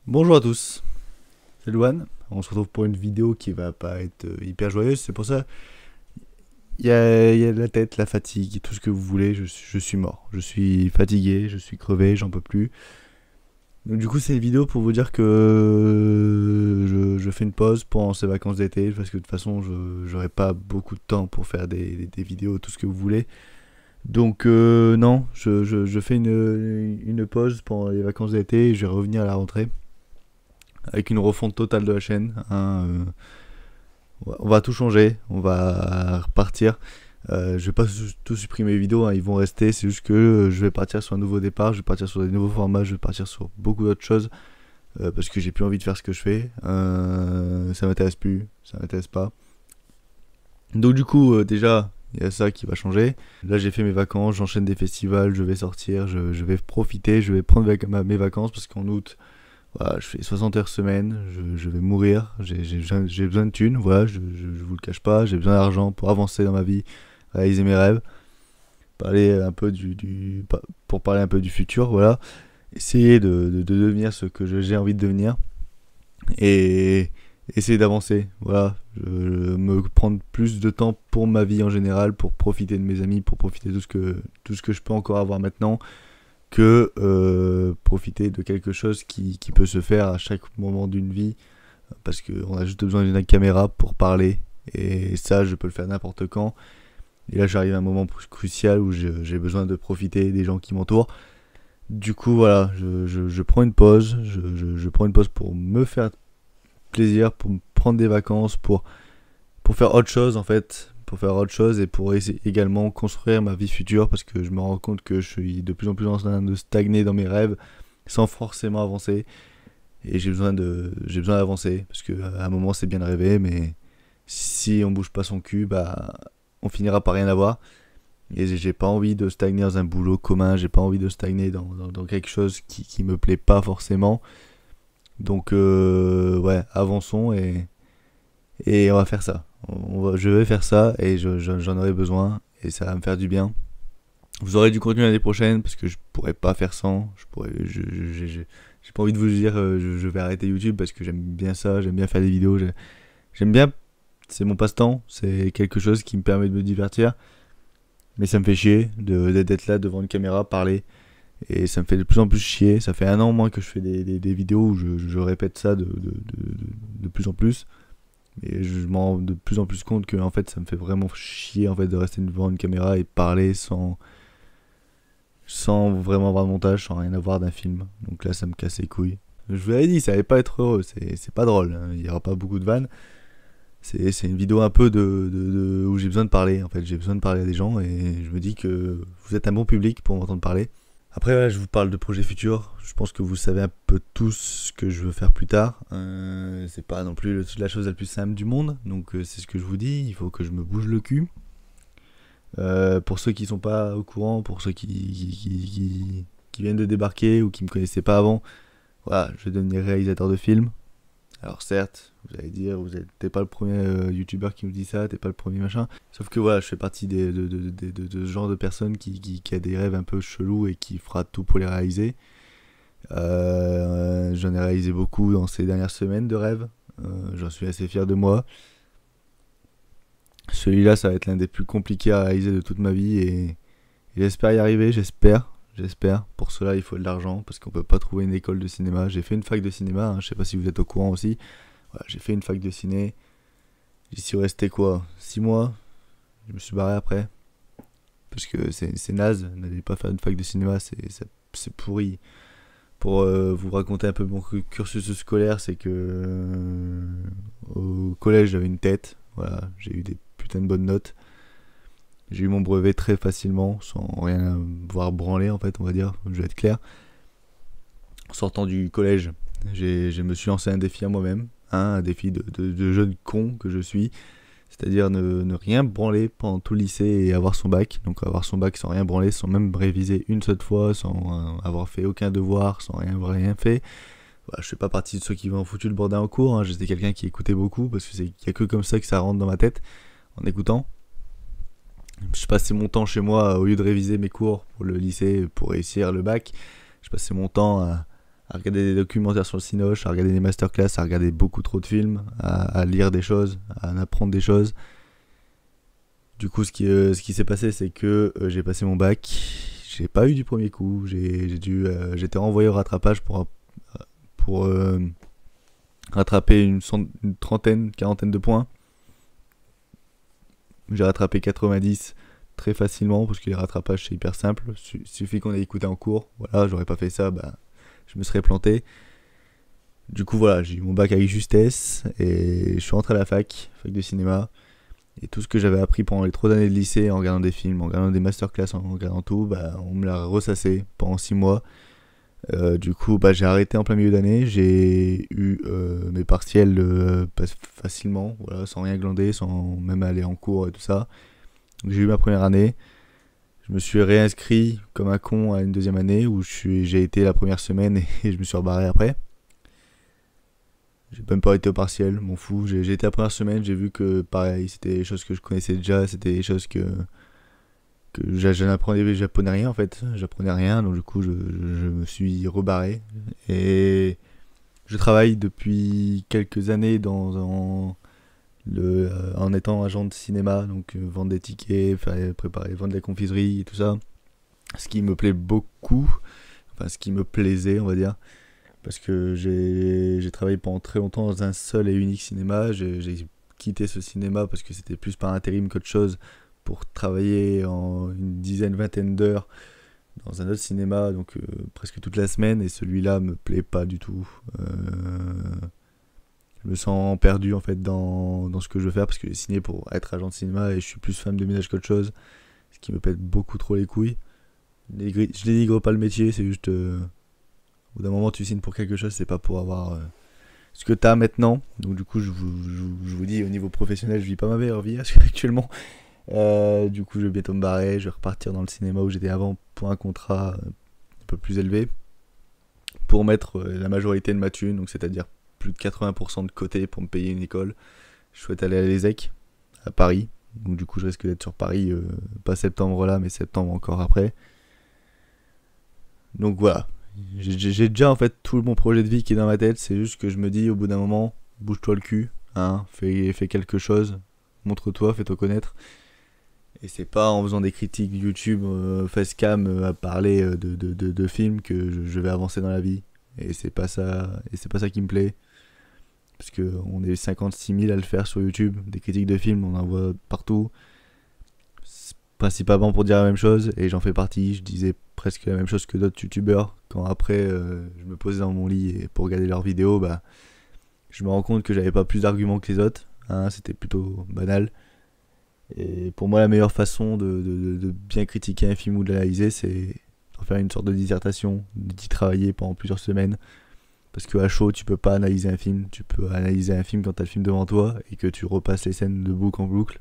Bonjour à tous, c'est Luan. On se retrouve pour une vidéo qui va pas être hyper joyeuse, c'est pour ça. Il y a la tête, la fatigue, tout ce que vous voulez, je suis mort. Je suis fatigué, je suis crevé, j'en peux plus. Donc du coup c'est une vidéo pour vous dire que je fais une pause pendant ces vacances d'été, parce que de toute façon j'aurai pas beaucoup de temps pour faire des vidéos, tout ce que vous voulez. Donc non, je fais une pause pendant les vacances d'été et je vais revenir à la rentrée avec une refonte totale de la chaîne, hein. On va tout changer, on va repartir. Je vais pas tout supprimer les vidéos, hein, ils vont rester. C'est juste que je vais partir sur un nouveau départ, je vais partir sur des nouveaux formats, je vais partir sur beaucoup d'autres choses parce que j'ai plus envie de faire ce que je fais. Ça m'intéresse plus, ça m'intéresse pas. Donc du coup, déjà, il y a ça qui va changer. Là, j'ai fait mes vacances, j'enchaîne des festivals, je vais sortir, je vais profiter, je vais prendre mes vacances parce qu'en août, voilà, je fais 60 heures semaine, je vais mourir, j'ai besoin de thunes, voilà, je vous le cache pas, j'ai besoin d'argent pour avancer dans ma vie, réaliser mes rêves, parler un peu pour parler un peu du futur, voilà, essayer de devenir ce que j'ai envie de devenir et essayer d'avancer, voilà, me prendre plus de temps pour ma vie en général, pour profiter de mes amis, pour profiter de tout ce que je peux encore avoir maintenant que profiter de quelque chose qui peut se faire à chaque moment d'une vie parce qu'on a juste besoin d'une caméra pour parler et ça je peux le faire n'importe quand et là j'arrive à un moment crucial où j'ai besoin de profiter des gens qui m'entourent. Du coup voilà, je prends une pause, je prends une pause pour me faire plaisir, pour me prendre des vacances, pour faire autre chose en fait, pour faire autre chose et pour essayer également construire ma vie future parce que je me rends compte que je suis de plus en plus en train de stagner dans mes rêves sans forcément avancer et j'ai besoin d'avancer parce que à un moment c'est bien de rêver mais si on bouge pas son cul bah on finira par rien avoir et j'ai pas envie de stagner dans un boulot commun, j'ai pas envie de stagner dans quelque chose qui me plaît pas forcément. Donc ouais, avançons et on va faire ça. Je vais faire ça et j'en aurai besoin et ça va me faire du bien. Vous aurez du contenu l'année prochaine parce que je pourrais pas faire sans. J'ai pas envie de vous dire je vais arrêter YouTube parce que j'aime bien ça, j'aime bien faire des vidéos, j'aime bien, c'est mon passe-temps, c'est quelque chose qui me permet de me divertir. Mais ça me fait chier d'être là devant une caméra, parler. Et ça me fait de plus en plus chier. Ça fait un an moins que je fais des vidéos où je répète ça de plus en plus. Et je me rends de plus en plus compte que en fait ça me fait vraiment chier en fait de rester devant une caméra et parler sans vraiment avoir de montage, sans rien avoir d'un film. Donc là ça me casse les couilles. Je vous l'avais dit, ça allait pas être heureux, c'est pas drôle, hein. Il y aura pas beaucoup de vannes. C'est une vidéo un peu où j'ai besoin de parler en fait, j'ai besoin de parler à des gens et je me dis que vous êtes un bon public pour m'entendre parler. Après, voilà, je vous parle de projets futurs. Je pense que vous savez un peu tous ce que je veux faire plus tard. C'est pas non plus la chose la plus simple du monde. Donc, c'est ce que je vous dis. Il faut que je me bouge le cul. Pour ceux qui sont pas au courant, pour ceux qui viennent de débarquer ou qui me connaissaient pas avant, voilà, je vais devenir réalisateur de films. Alors certes, vous allez dire, t'es pas le premier youtubeur qui me dit ça, t'es pas le premier machin. Sauf que voilà, je fais partie de ce genre de personnes qui a des rêves un peu chelous et qui fera tout pour les réaliser. J'en ai réalisé beaucoup dans ces dernières semaines de rêves. J'en suis assez fier de moi. Celui-là, ça va être l'un des plus compliqués à réaliser de toute ma vie et j'espère y arriver, j'espère. Pour cela, il faut de l'argent parce qu'on peut pas trouver une école de cinéma. J'ai fait une fac de cinéma, hein, je sais pas si vous êtes au courant aussi. Voilà, j'ai fait une fac de ciné. J'y suis resté quoi, 6 mois. Je me suis barré après parce que c'est naze. N'allez pas faire une fac de cinéma, c'est pourri. Pour vous raconter un peu mon cursus scolaire, c'est que au collège j'avais une tête. Voilà, j'ai eu des putains de bonnes notes. J'ai eu mon brevet très facilement, sans rien voir branler en fait, on va dire, je vais être clair. En sortant du collège, je me suis lancé un défi à moi-même, hein, un défi de jeune con que je suis, c'est-à-dire ne rien branler pendant tout le lycée et avoir son bac. Donc avoir son bac sans rien branler, sans même réviser une seule fois, sans avoir fait aucun devoir, sans rien fait. Voilà, je fais pas partie de ceux qui vont foutre le bordel en cours, hein. J'étais quelqu'un qui écoutait beaucoup parce que y a que comme ça que ça rentre dans ma tête en écoutant. Je passais mon temps chez moi au lieu de réviser mes cours pour le lycée pour réussir le bac. Je passais mon temps à regarder des documentaires sur le Cinoche, à regarder des masterclass, à regarder beaucoup trop de films, à lire des choses, à en apprendre des choses. Du coup, ce qui s'est passé, c'est que j'ai passé mon bac, j'ai pas eu du premier coup, j'étais renvoyé au rattrapage pour rattraper une trentaine, quarantaine de points. J'ai rattrapé 90 très facilement parce que les rattrapages c'est hyper simple. Suffit qu'on ait écouté en cours. Voilà, j'aurais pas fait ça, bah, je me serais planté. Du coup, voilà, j'ai eu mon bac avec justesse et je suis rentré à la fac de cinéma. Et tout ce que j'avais appris pendant les 3 années de lycée en regardant des films, en regardant des masterclass, en regardant tout, bah, on me l'a ressassé pendant 6 mois. Du coup, bah, j'ai arrêté en plein milieu d'année. J'ai eu mes partiels facilement, voilà, sans rien glander, sans même aller en cours et tout ça. Donc, j'ai eu ma première année. Je me suis réinscrit comme un con à une deuxième année où j'ai été la première semaine et je me suis rebarré après. J'ai même pas été au partiel, m'en fous. J'ai été la première semaine, j'ai vu que pareil, c'était des choses que je connaissais déjà, c'était des choses que je n'apprenais, j'apprenais rien en fait, j'apprenais rien, donc du coup je me suis rebarré. Et je travaille depuis quelques années en étant agent de cinéma, donc vendre des tickets, préparer, vendre des confiseries et tout ça. Ce qui me plaît beaucoup, enfin ce qui me plaisait on va dire, parce que j'ai travaillé pendant très longtemps dans un seul et unique cinéma. J'ai quitté ce cinéma parce que c'était plus par intérim qu'autre chose pour travailler en une dizaine, vingtaine d'heures dans un autre cinéma, donc presque toute la semaine, et celui-là me plaît pas du tout. Je me sens perdu en fait dans ce que je veux faire parce que j'ai signé pour être agent de cinéma et je suis plus femme de ménage qu'autre chose, ce qui me pète beaucoup trop les couilles. Je dénigre pas le métier, c'est juste au bout d'un moment tu signes pour quelque chose, c'est pas pour avoir ce que t'as maintenant. Donc du coup je vous dis, au niveau professionnel je vis pas ma meilleure vie actuellement. Du coup je vais bientôt me barrer, je vais repartir dans le cinéma où j'étais avant pour un contrat un peu plus élevé pour mettre la majorité de ma thune, donc c'est-à-dire plus de 80% de côté pour me payer une école. Je souhaite aller à l'ESSEC à Paris, donc du coup je risque d'être sur Paris pas septembre là mais septembre encore après. Donc voilà, j'ai déjà en fait tout mon projet de vie qui est dans ma tête, c'est juste que je me dis au bout d'un moment, bouge-toi le cul, hein, fais quelque chose, montre-toi, fais-toi connaître. Et c'est pas en faisant des critiques YouTube facecam à parler de films que je vais avancer dans la vie. Et c'est pas ça qui me plaît. Parce que on est 56 000 à le faire sur YouTube, des critiques de films, on en voit partout. C'est principalement pour dire la même chose, et j'en fais partie. Je disais presque la même chose que d'autres youtubeurs. Quand après je me posais dans mon lit et pour regarder leurs vidéos, bah, je me rends compte que j'avais pas plus d'arguments que les autres. Hein, c'était plutôt banal. Et pour moi, la meilleure façon de bien critiquer un film ou de l'analyser, c'est d'en faire une sorte de dissertation, d'y travailler pendant plusieurs semaines. Parce que à chaud, tu peux pas analyser un film. Tu peux analyser un film quand t'as le film devant toi et que tu repasses les scènes de boucle en boucle.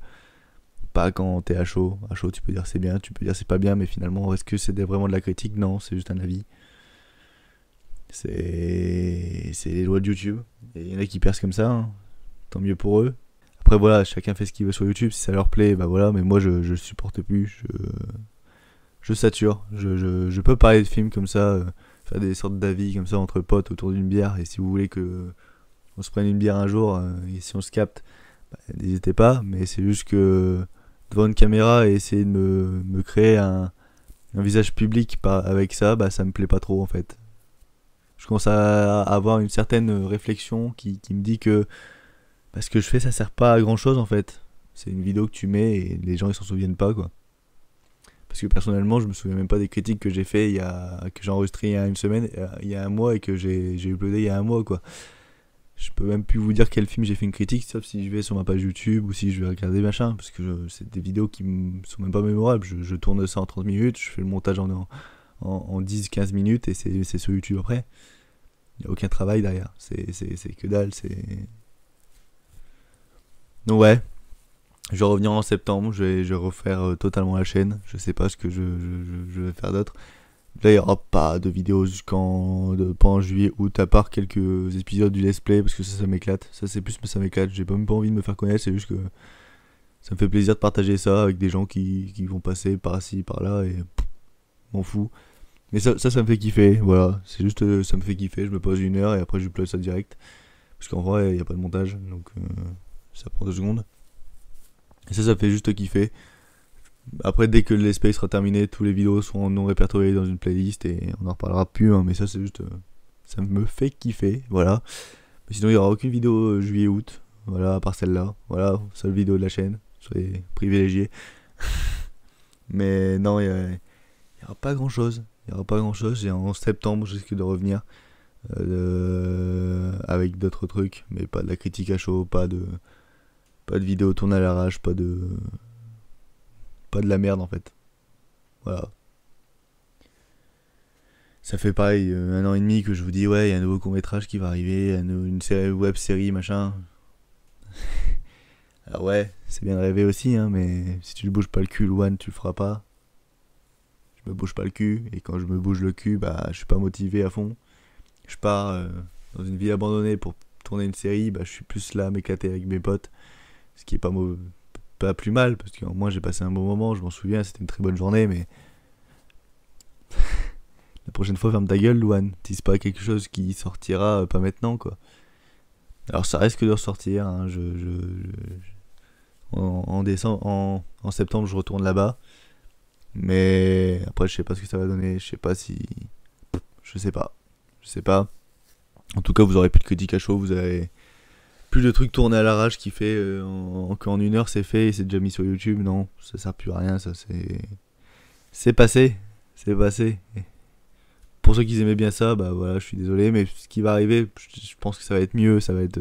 Pas quand t'es à chaud. À chaud, tu peux dire c'est bien, tu peux dire c'est pas bien, mais finalement, est-ce que c'est vraiment de la critique? Non, c'est juste un avis. C'est les lois de YouTube. Et il y en a qui percent comme ça, hein. Tant mieux pour eux. Après voilà, chacun fait ce qu'il veut sur YouTube, si ça leur plaît, bah voilà, mais moi je supporte plus, je sature, je peux parler de films comme ça, faire des sortes d'avis comme ça entre potes autour d'une bière, et si vous voulez que on se prenne une bière un jour, et si on se capte, bah, n'hésitez pas, mais c'est juste que devant une caméra et essayer de me créer un visage public avec ça, bah ça me plaît pas trop en fait. Je commence à avoir une certaine réflexion qui me dit que parce que je fais ça sert pas à grand chose en fait. C'est une vidéo que tu mets et les gens ils s'en souviennent pas quoi. Parce que personnellement je me souviens même pas des critiques que j'ai fait que j'ai enregistré il y a une semaine, il y a un mois et que j'ai uploadé il y a un mois quoi. Je peux même plus vous dire quel film j'ai fait une critique sauf si je vais sur ma page YouTube ou si je vais regarder machin parce que c'est des vidéos qui sont même pas mémorables. Je tourne ça en 30 minutes, je fais le montage en 10-15 minutes et c'est sur YouTube après. Il n'y a aucun travail derrière, c'est que dalle, c'est... Donc ouais, je vais revenir en septembre, je vais refaire totalement la chaîne. Je sais pas ce que je vais faire d'autre. Là il n'y aura pas de vidéos pendant juillet, août, à part quelques épisodes du let's play, parce que ça m'éclate. Ça c'est plus, mais ça m'éclate. J'ai même pas envie de me faire connaître, c'est juste que ça me fait plaisir de partager ça avec des gens qui vont passer par-ci, par-là, et m'en fous. Mais ça me fait kiffer, voilà. C'est juste, ça me fait kiffer. Je me pose 1 heure et après je upload ça direct. Parce qu'en vrai, il n'y a pas de montage, donc ça prend 2 secondes. Et ça fait juste kiffer. Après, dès que l'espace sera terminé, tous les vidéos seront non répertoriées dans une playlist et on en reparlera plus, hein, mais ça c'est juste, ça me fait kiffer, voilà. Mais sinon, il n'y aura aucune vidéo juillet-août, voilà, à part celle-là, voilà, seule vidéo de la chaîne, soyez privilégiés. Mais non, il y aura pas grand-chose, il y aura pas grand-chose. Et en septembre, je risque de revenir avec d'autres trucs, mais pas de la critique à chaud, pas de vidéo tournée à l'arrache, pas de la merde en fait. Voilà. Ça fait pareil 1 an et demi que je vous dis ouais, il y a un nouveau court métrage qui va arriver, une série, web série machin. Alors ouais, c'est bien de rêver aussi, hein, mais si tu ne bouges pas le cul, One, tu le feras pas. Je me bouge pas le cul, et quand je me bouge le cul, bah je suis pas motivé à fond. Je pars dans une ville abandonnée pour tourner une série, bah je suis plus là à m'éclater avec mes potes, ce qui est pas plus mal, parce que moi j'ai passé un bon moment, je m'en souviens, c'était une très bonne journée, mais la prochaine fois ferme ta gueule, Luan, tease pas quelque chose qui sortira pas maintenant quoi. Alors ça risque de ressortir, hein, en décembre, en septembre je retourne là-bas, mais après je sais pas ce que ça va donner, je sais pas si, je sais pas. En tout cas vous aurez plus de critique à chaud, vous avez plus de trucs tournés à l'arrache qui fait qu'en 1 heure c'est fait et c'est déjà mis sur YouTube. Non, ça sert plus à rien, ça c'est passé, c'est passé. Pour ceux qui aimaient bien ça, bah voilà, je suis désolé, mais ce qui va arriver, je pense que ça va être mieux, ça va être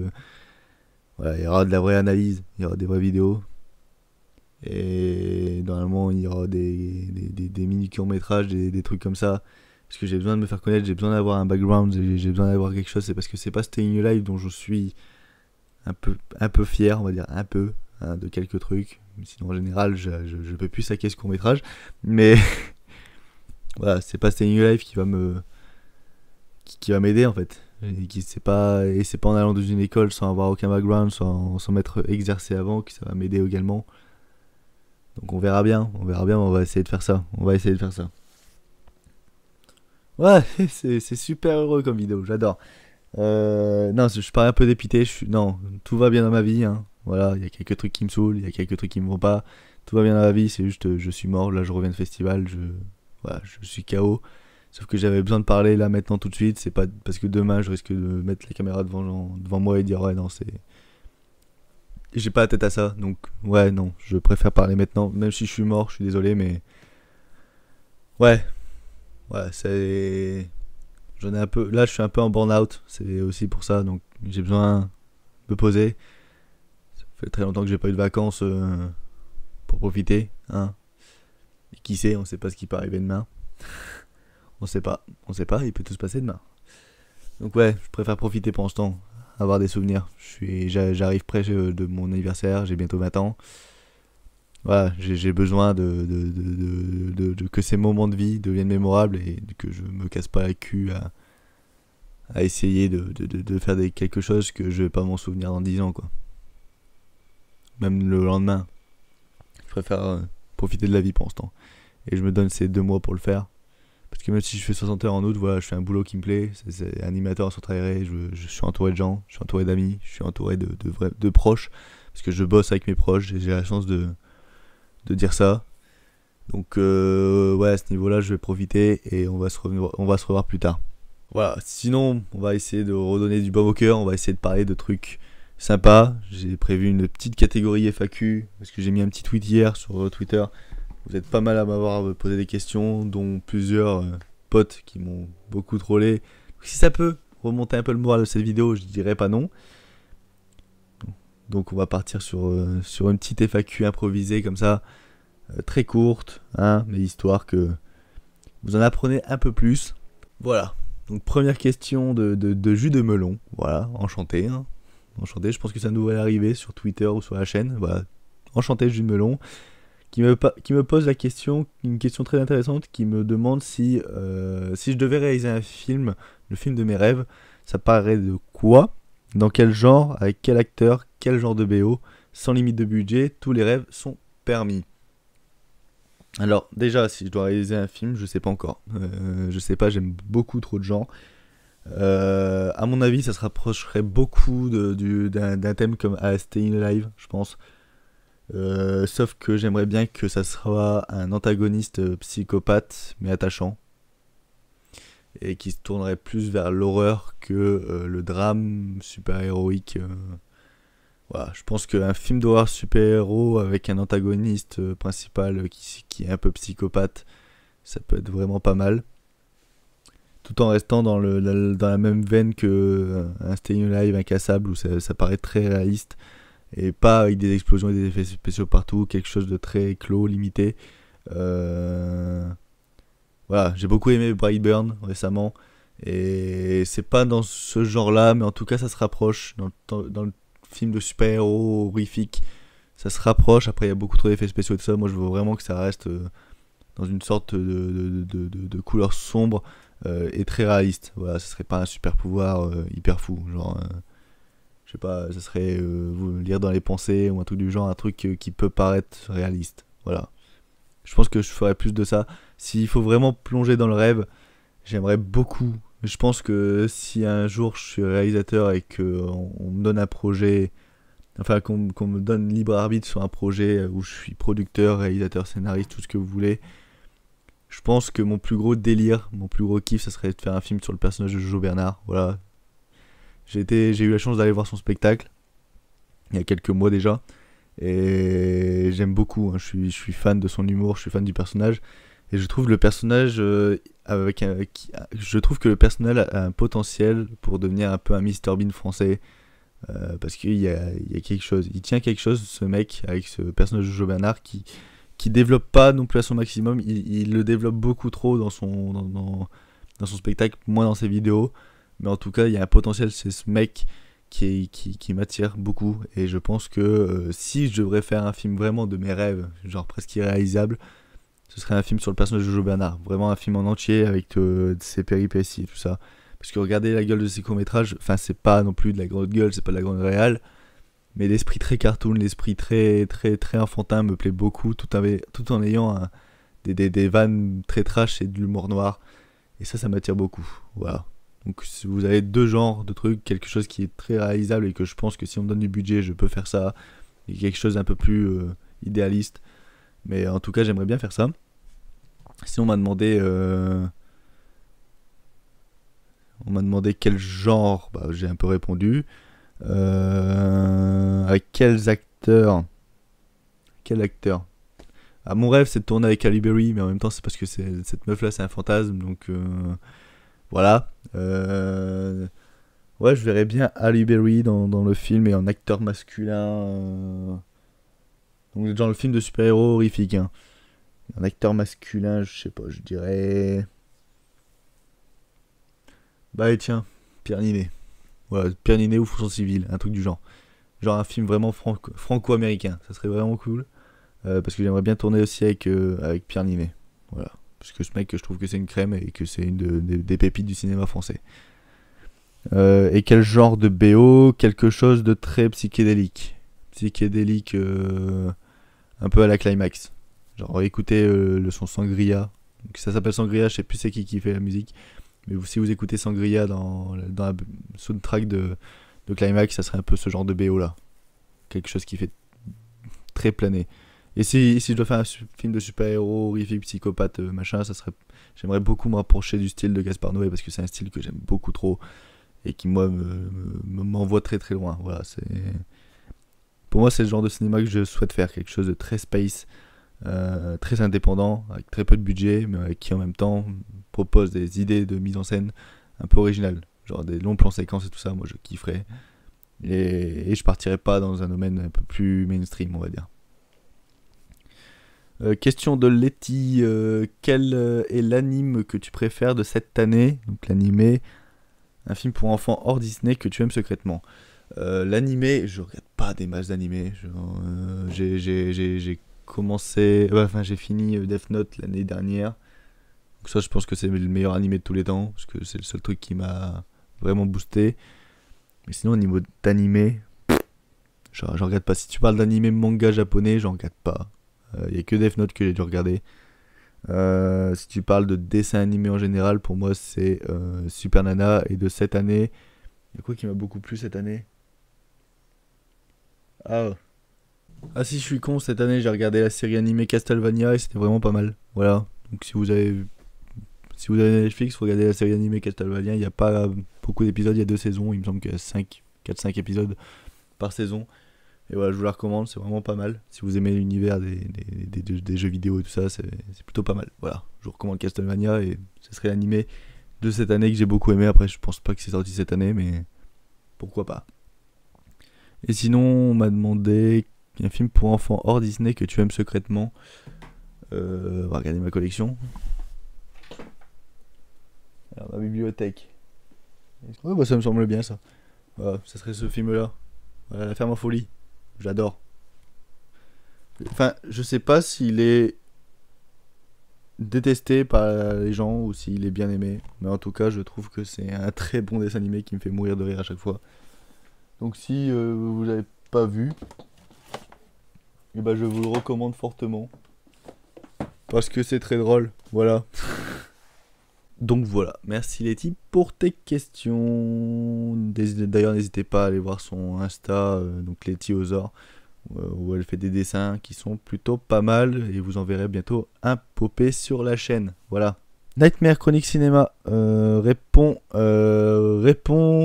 voilà, il y aura de la vraie analyse, il y aura des vraies vidéos et normalement il y aura des mini courts-métrages, des trucs comme ça. Parce que j'ai besoin de me faire connaître, j'ai besoin d'avoir un background, j'ai besoin d'avoir quelque chose. C'est parce que c'est pas Staying Alive dont je suis un peu fier, on va dire un peu, hein, de quelques trucs. Sinon en général je peux plus saquer ce court métrage. Mais voilà, c'est pas Staying Alive qui va m'aider en fait. Et c'est pas en allant dans une école sans avoir aucun background, sans m'être exercé avant que ça va m'aider également. Donc on verra bien, on va essayer de faire ça. On va essayer de faire ça. Ouais, c'est super heureux comme vidéo, j'adore. Non, je parais un peu dépité. Non, tout va bien dans ma vie, hein. Voilà, il y a quelques trucs qui me saoulent, il y a quelques trucs qui me vont pas. Tout va bien dans ma vie, c'est juste, je suis mort. Là, je reviens de festival, voilà, je suis KO. Sauf que j'avais besoin de parler là maintenant tout de suite. C'est pas parce que demain je risque de mettre la caméra devant moi et dire ouais, non, c'est. J'ai pas la tête à ça, donc ouais, non, je préfère parler maintenant. Même si je suis mort, je suis désolé, mais ouais, ouais, c'est. J'en ai un peu. Là, je suis un peu en burn-out. C'est aussi pour ça. Donc, j'ai besoin de me poser. Ça fait très longtemps que j'ai pas eu de vacances pour profiter. Hein. Et qui sait, on sait pas ce qui peut arriver demain. On sait pas. On sait pas. Il peut tout se passer demain. Donc, ouais, je préfère profiter pour l'instant. Avoir des souvenirs. J'arrive près de mon anniversaire. J'ai bientôt 20 ans. Voilà, j'ai besoin que ces moments de vie deviennent mémorables et que je me casse pas la cul à essayer de faire quelque chose que je vais pas m'en souvenir dans 10 ans, quoi. Même le lendemain. Je préfère profiter de la vie pour l'instant. Et je me donne ces 2 mois pour le faire. Parce que même si je fais 60 heures en août, voilà, je fais un boulot qui me plaît. C'est animateur en centre aéré. Je suis entouré de gens, je suis entouré d'amis, je suis entouré de proches. Parce que je bosse avec mes proches et j'ai la chance de dire ça. Donc ouais, à ce niveau-là, je vais profiter et on va se revoir plus tard. Voilà, sinon, on va essayer de redonner du baume au cœur, on va essayer de parler de trucs sympas. J'ai prévu une petite catégorie FAQ, parce que j'ai mis un petit tweet hier sur Twitter. Vous êtes pas mal à m'avoir posé des questions, dont plusieurs potes qui m'ont beaucoup trollé. Donc, si ça peut remonter un peu le moral de cette vidéo, je dirais pas non. Donc on va partir sur une petite FAQ improvisée comme ça, très courte, hein, mais histoire que vous en apprenez un peu plus. Voilà. Donc première question de jus de melon. Voilà, enchanté. Hein. Enchanté, je pense que ça nous va arriver sur Twitter ou sur la chaîne. Voilà. Enchanté, jus de melon. Qui me pose une question très intéressante, qui me demande si je devais réaliser un film, le film de mes rêves, ça parlerait de quoi? Dans quel genre? Avec quel acteur? Quel genre de BO? Sans limite de budget, tous les rêves sont permis. Alors, déjà, si je dois réaliser un film, je sais pas encore. Je sais pas, j'aime beaucoup trop de gens. À mon avis, ça se rapprocherait beaucoup d'un thème comme Staying Alive, je pense. Sauf que j'aimerais bien que ça soit un antagoniste psychopathe, mais attachant. Et qui se tournerait plus vers l'horreur que le drame super-héroïque. Voilà, je pense qu'un film d'horreur super-héros avec un antagoniste principal qui est un peu psychopathe, ça peut être vraiment pas mal. Tout en restant dans la même veine que un Staying Alive incassable où ça paraît très réaliste et pas avec des explosions et des effets spéciaux partout, quelque chose de très clos, limité. Euh, Voilà, j'ai beaucoup aimé Brightburn récemment et c'est pas dans ce genre-là, mais en tout cas ça se rapproche dans le film de super-héros horrifique. Ça se rapproche, après il y a beaucoup trop d'effets spéciaux et tout ça. Moi je veux vraiment que ça reste dans une sorte de couleur sombre et très réaliste. Voilà, ce serait pas un super pouvoir hyper fou. Genre, je sais pas, ça serait vous lire dans les pensées ou un truc du genre, un truc qui peut paraître réaliste. Voilà. Je pense que je ferais plus de ça. S'il faut vraiment plonger dans le rêve, j'aimerais beaucoup. Je pense que si un jour je suis réalisateur et qu'on me donne un projet, enfin qu'on me donne libre arbitre sur un projet où je suis producteur, réalisateur, scénariste, tout ce que vous voulez, je pense que mon plus gros délire, mon plus gros kiff, ça serait de faire un film sur le personnage de Jojo Bernard. Voilà. J'ai eu la chance d'aller voir son spectacle il y a quelques mois déjà. Et j'aime beaucoup, hein. Je suis fan de son humour, je suis fan du personnage. Et je trouve le personnage je trouve que le personnage a un potentiel pour devenir un peu un Mr Bean français. Parce qu'il y a quelque chose, il tient quelque chose, ce mec, avec ce personnage de Joe Bernard qui développe pas non plus à son maximum. Il le développe beaucoup trop dans son spectacle, moins dans ses vidéos. Mais en tout cas, il y a un potentiel, c'est ce mec qui m'attire beaucoup. Et je pense que si je devrais faire un film vraiment de mes rêves, genre presque irréalisable, ce serait un film sur le personnage de Joe Bernard. Vraiment un film en entier avec ses péripéties et tout ça. Parce que regardez la gueule de ses courts-métrages, enfin c'est pas non plus de la grande gueule, c'est pas de la grande réale, mais l'esprit très cartoon, l'esprit très très très enfantin me plaît beaucoup, tout en ayant des vannes très trash et de l'humour noir. Et ça m'attire beaucoup. Voilà. Donc si vous avez deux genres de trucs, quelque chose qui est très réalisable et que je pense que si on me donne du budget, je peux faire ça, et quelque chose d'un peu plus idéaliste. Mais en tout cas, j'aimerais bien faire ça. Sinon, on m'a demandé quel genre. Bah, j'ai un peu répondu. Avec quels acteurs? Quel acteur? Ah, mon rêve, c'est de tourner avec Halle Berry, mais en même temps, c'est parce que cette meuf-là, c'est un fantasme, donc voilà. Ouais, je verrais bien Halle Berry dans le film et en acteur masculin. Donc dans le film de super-héros horrifique, hein. Un acteur masculin, je sais pas, je dirais. Bah et tiens, Pierre Ninet. Voilà, Pierre Ninet ou Fonction Civile, un truc du genre. Genre un film vraiment franco-américain, ça serait vraiment cool. Parce que j'aimerais bien tourner aussi avec Pierre Ninet. Voilà. Parce que ce mec, je trouve que c'est une crème et que c'est une des pépites du cinéma français. Et quel genre de BO? Quelque chose de très psychédélique. Psychédélique, un peu à la climax. Genre écoutez le son Sangria. Donc, ça s'appelle Sangria, je sais plus c'est qui fait la musique. Mais si vous écoutez Sangria dans la soundtrack de Climax, ça serait un peu ce genre de BO là. Quelque chose qui fait très plané. Et si je dois faire un film de super-héros, horrifique, psychopathe, machin, ça serait. J'aimerais beaucoup me rapprocher du style de Gaspard Noé parce que c'est un style que j'aime beaucoup trop et qui moi m'envoie très très loin. Voilà, pour moi c'est le genre de cinéma que je souhaite faire, quelque chose de très space, très indépendant, avec très peu de budget, mais qui en même temps propose des idées de mise en scène un peu originales, genre des longs plans séquences et tout ça. Moi je kifferais et je partirais pas dans un domaine un peu plus mainstream, on va dire. Question de Letty, quel est l'anime que tu préfères de cette année? Donc l'animé, un film pour enfants hors Disney que tu aimes secrètement. L'animé, je regarde pas des masses d'animés. J'ai commencé, enfin j'ai fini Death Note l'année dernière. Donc ça, je pense que c'est le meilleur animé de tous les temps parce que c'est le seul truc qui m'a vraiment boosté. Mais sinon au niveau d'animé, j'en regarde pas. Si tu parles d'animé manga japonais, j'en regarde pas. Il n'y a que Death Note que j'ai dû regarder. Si tu parles de dessin animé en général, pour moi c'est Super Nana. Et de cette année, il y a quoi qui m'a beaucoup plu cette année? Ah, ah si je suis con, cette année j'ai regardé la série animée Castlevania et c'était vraiment pas mal. Voilà, donc si vous avez Netflix, regardez la série animée Castlevania. Il n'y a pas beaucoup d'épisodes, il y a 2 saisons, il me semble qu'il y a 4-5 épisodes par saison. Et voilà, je vous la recommande, c'est vraiment pas mal. Si vous aimez l'univers des jeux vidéo et tout ça, c'est plutôt pas mal. Voilà, je vous recommande Castlevania et ce serait l'animé de cette année que j'ai beaucoup aimé. Après, je pense pas que c'est sorti cette année, mais pourquoi pas. Et sinon, on m'a demandé un film pour enfants hors Disney que tu aimes secrètement. On va regarder ma collection. Alors, ma bibliothèque. Ouais, bah ça me semble bien ça. Voilà, ça serait ce film-là. Voilà, La Ferme en folie. J'adore. Enfin, je sais pas s'il est détesté par les gens ou s'il est bien aimé. Mais en tout cas, je trouve que c'est un très bon dessin animé qui me fait mourir de rire à chaque fois. Donc si vous l'avez pas vu, eh ben, je vous le recommande fortement. Parce que c'est très drôle. Voilà. Donc voilà, merci Letty pour tes questions. D'ailleurs, n'hésitez pas à aller voir son Insta, donc Letty Ozor, où elle fait des dessins qui sont plutôt pas mal et vous en verrez bientôt un popé sur la chaîne. Voilà. Nightmare Chronique Cinéma répond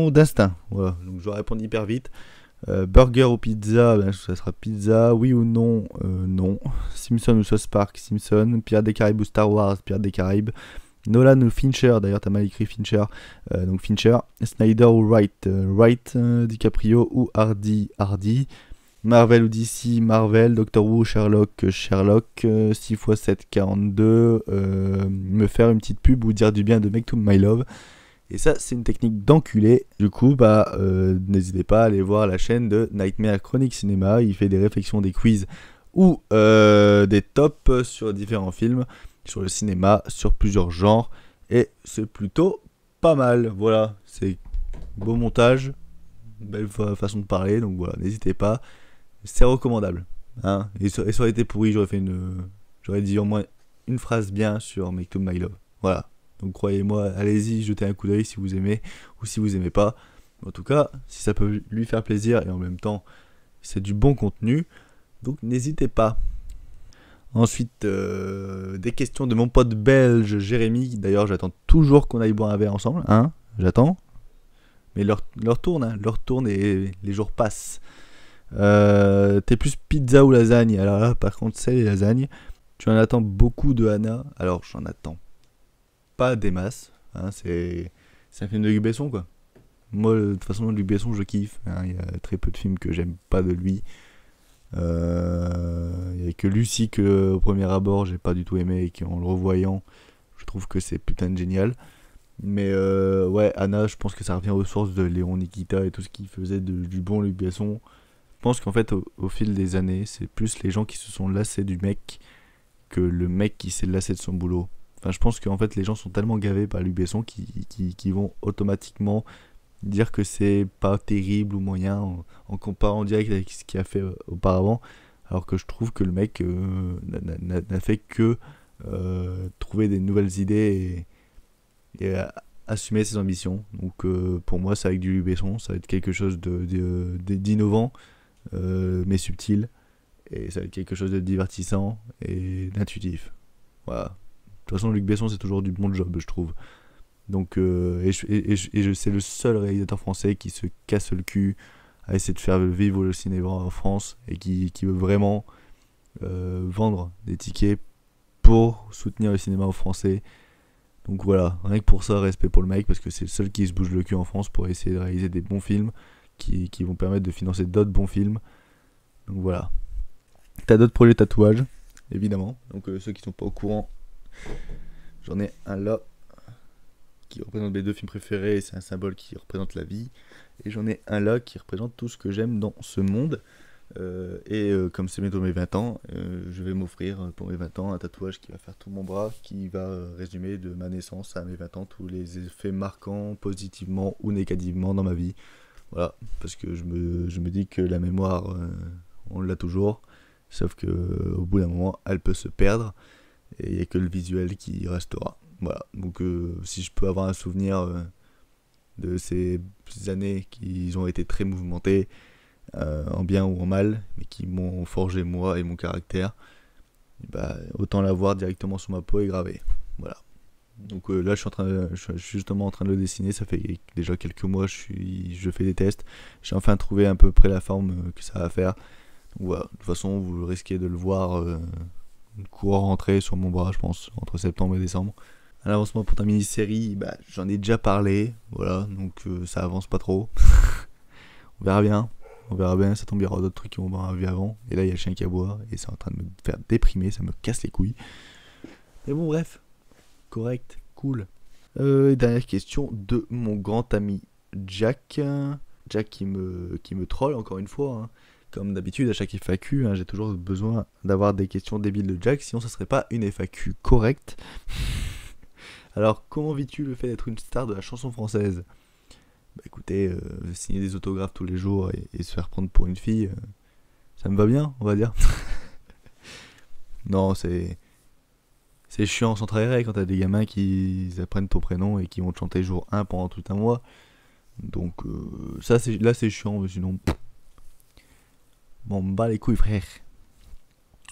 d'instinct. Voilà, donc je vais répondre hyper vite. Burger ou pizza, ben, ça sera pizza. Oui ou non, non. Simpson ou South Park, Simpson. Pirates des Caraïbes ou Star Wars, Pirates des Caraïbes. Nolan ou Fincher, d'ailleurs t'as mal écrit Fincher, donc Fincher. Snyder ou Wright, Wright. DiCaprio ou Hardy, Hardy. Marvel ou DC, Marvel. Doctor Who, Sherlock, Sherlock. 6x7, 42. Me faire une petite pub ou dire du bien de Make to My Love. Et ça, c'est une technique d'enculé. Du coup, bah, n'hésitez pas à aller voir la chaîne de Nightmare Chronique Cinéma. Il fait des réflexions, des quiz ou des tops sur différents films, sur le cinéma, sur plusieurs genres. Et c'est plutôt pas mal. Voilà, c'est beau montage, belle façon de parler. Donc voilà, n'hésitez pas. C'est recommandable. Hein, et ça aurait été pourri, j'aurais dit au moins une phrase bien sur Make to My Love. Voilà. Donc croyez-moi, allez-y, jetez un coup d'œil si vous aimez ou si vous aimez pas. En tout cas, si ça peut lui faire plaisir et en même temps, c'est du bon contenu. Donc n'hésitez pas. Ensuite, des questions de mon pote belge Jérémy. D'ailleurs, j'attends toujours qu'on aille boire un verre ensemble. Hein, j'attends. Mais leur tourne et les jours passent. T'es plus pizza ou lasagne? Alors là, par contre, c'est les lasagnes. Tu en attends beaucoup de Anna. Alors, j'en attends pas des masses. Hein, c'est un film de Luc Besson, quoi. Moi, de toute façon, Luc Besson, je kiffe. Hein, il y a très peu de films que j'aime pas de lui. Il y a que Lucie que, au premier abord, j'ai pas du tout aimé et qu'en le revoyant, je trouve que c'est putain de génial. Mais ouais, Anna, je pense que ça revient aux sources de Léon Nikita et tout ce qui faisait du bon Luc Besson. Je pense qu'en fait, au fil des années, c'est plus les gens qui se sont lassés du mec que le mec qui s'est lassé de son boulot. Enfin, je pense qu'en fait, les gens sont tellement gavés par Luc Besson qui vont automatiquement dire que c'est pas terrible ou moyen en comparant direct avec ce qu'il a fait auparavant. Alors que je trouve que le mec n'a fait que trouver des nouvelles idées et assumer ses ambitions. Donc pour moi, c'est avec du Luc Besson, ça va être quelque chose d'innovant, mais subtil. Et ça va être quelque chose de divertissant et d'intuitif. Voilà. De toute façon, Luc Besson, c'est toujours du bon job, je trouve. Donc, c'est le seul réalisateur français qui se casse le cul à essayer de faire vivre le cinéma en France et qui veut vraiment vendre des tickets pour soutenir le cinéma en français. Donc voilà, rien que pour ça, respect pour le mec, parce que c'est le seul qui se bouge le cul en France pour essayer de réaliser des bons films qui vont permettre de financer d'autres bons films. Donc voilà. T'as d'autres projets tatouages, évidemment. Donc ceux qui sont pas au courant, j'en ai un là qui représente mes 2 films préférés, et c'est un symbole qui représente la vie. Et j'en ai un là qui représente tout ce que j'aime dans ce monde. Comme c'est bientôt mes 20 ans, je vais m'offrir pour mes 20 ans un tatouage qui va faire tout mon bras, qui va résumer de ma naissance à mes 20 ans tous les effets marquants, positivement ou négativement dans ma vie. Voilà, parce que je me dis que la mémoire, on l'a toujours. Sauf que au bout d'un moment, elle peut se perdre et il n'y a que le visuel qui restera. Voilà, donc si je peux avoir un souvenir de ces années qui ont été très mouvementées, en bien ou en mal, mais qui m'ont forgé moi et mon caractère, et bah, autant l'avoir directement sur ma peau et gravé. Voilà. Donc là, je suis justement en train de le dessiner. Ça fait déjà quelques mois, je fais des tests. J'ai enfin trouvé à peu près la forme que ça va faire. Donc voilà. De toute façon, vous risquez de le voir courant rentrée sur mon bras, je pense, entre septembre et décembre. Un avancement pour ta mini-série, bah, j'en ai déjà parlé. Voilà, donc ça avance pas trop. On verra bien. On verra bien, ça tombe, il y aura d'autres trucs qui vont arriver avant. Et là, il y a le chien qui aboie et c'est en train de me faire déprimer, ça me casse les couilles. Mais bon, bref. Correct, cool. Dernière question de mon grand ami Jack. Jack qui me troll encore une fois. Hein. Comme d'habitude, à chaque FAQ, hein, j'ai toujours besoin d'avoir des questions débiles de Jack, sinon ça serait pas une FAQ correcte. Alors, comment vis-tu le fait d'être une star de la chanson française ? Bah écoutez, signer des autographes tous les jours et se faire prendre pour une fille, ça me va bien, on va dire. Non, c'est chiant sans travailler quand t'as des gamins qui apprennent ton prénom et qui vont te chanter jour 1 pendant tout un mois. Donc ça c'est chiant, mais sinon bon, me bat les couilles frère.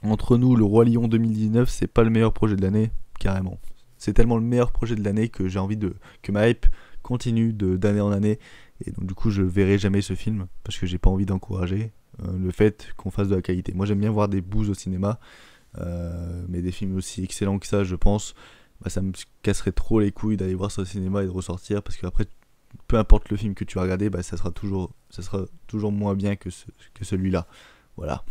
Entre nous, le Roi Lion 2019, c'est pas le meilleur projet de l'année, carrément. C'est tellement le meilleur projet de l'année que j'ai envie que ma hype continue d'année en année. Et donc du coup, je verrai jamais ce film parce que j'ai pas envie d'encourager le fait qu'on fasse de la qualité. Moi, j'aime bien voir des bouses au cinéma, mais des films aussi excellents que ça, je pense, bah, ça me casserait trop les couilles d'aller voir ça au cinéma et de ressortir parce qu'après, peu importe le film que tu vas regarder, bah, ça sera toujours moins bien que celui-là. Voilà.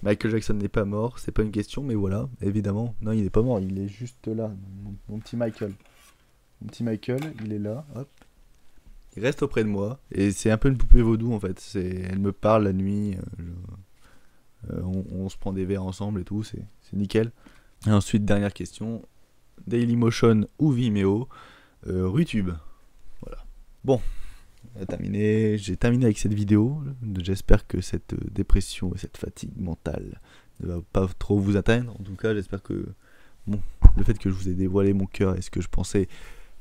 Michael Jackson n'est pas mort, c'est pas une question, mais voilà, évidemment. Non, il n'est pas mort, il est juste là, mon petit Michael. Mon petit Michael, il est là, hop. Il reste auprès de moi, et c'est un peu une poupée vaudou en fait. Elle me parle la nuit, on se prend des verres ensemble et tout, c'est nickel. Et ensuite, dernière question, Dailymotion ou Vimeo, Rutube. Voilà. Bon. J'ai terminé avec cette vidéo. J'espère que cette dépression et cette fatigue mentale ne va pas trop vous atteindre. En tout cas, j'espère que le fait que je vous ai dévoilé mon cœur et ce que je pensais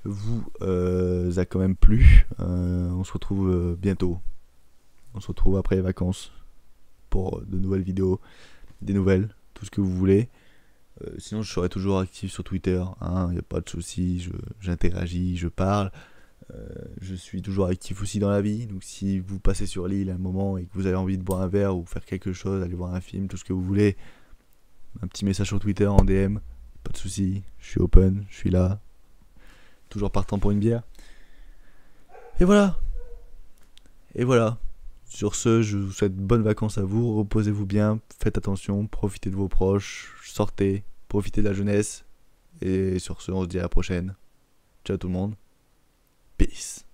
vous a quand même plu. On se retrouve bientôt. On se retrouve après les vacances pour de nouvelles vidéos, des nouvelles, tout ce que vous voulez. Sinon, je serai toujours actif sur Twitter. Il n'y a pas de souci. J'interagis, je parle. Je suis toujours actif aussi dans la vie, donc si vous passez sur l'île à un moment et que vous avez envie de boire un verre ou faire quelque chose, aller voir un film, tout ce que vous voulez, un petit message sur Twitter en DM, pas de soucis, je suis open, je suis là, toujours partant pour une bière. Et voilà. Sur ce, je vous souhaite bonnes vacances à vous, reposez-vous bien, faites attention, profitez de vos proches, sortez, profitez de la jeunesse, et sur ce, on se dit à la prochaine. Ciao tout le monde. Peace.